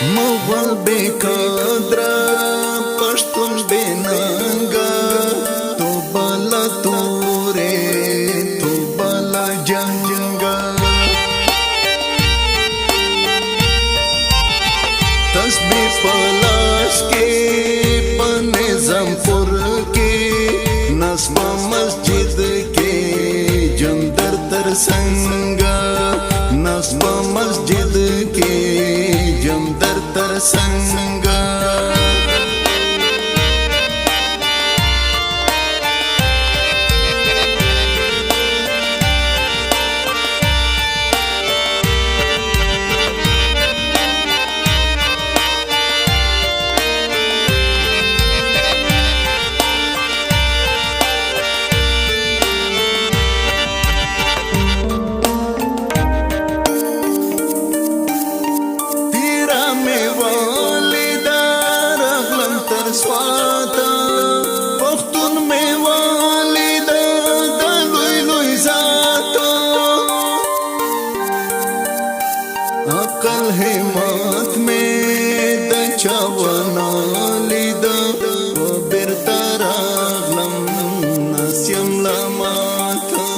مغل بے قدرہ پشتون بے ننگا تو بلا تورے تو بلا جنگا تسبیح پلاس کے پنظم پر کے نصب مسجد کے جندر تر سنگا نصب مسجد کے جندر تر سنگا سواتا پختون میں والدا دا لوی لوی ذاتا عقل حمات میں دا چاونا لیدا و برتا راغلم ناسیم لاماتا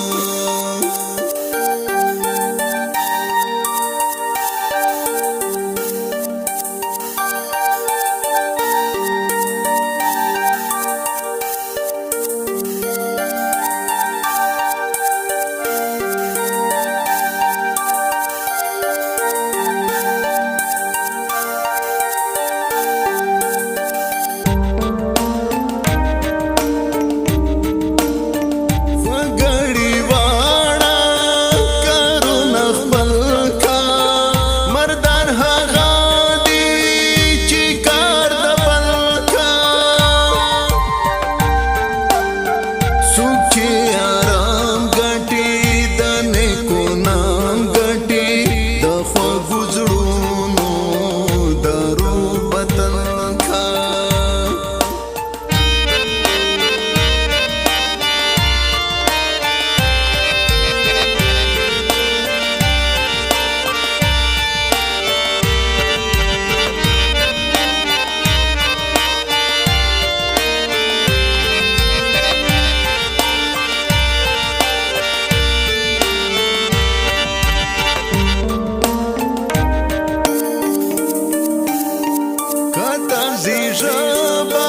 زیجبا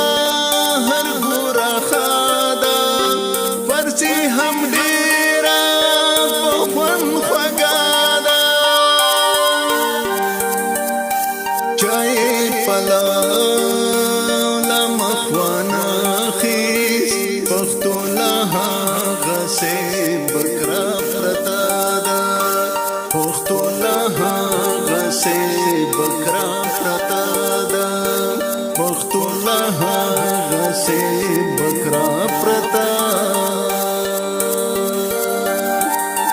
هر گورا خادا فرسی هم دیرا بخون خگادا چای پلا لمخوانا خیس پختو لها غسی بکرا پرتادا پختو لها غسی بکرا پرتادا پختو لها غسی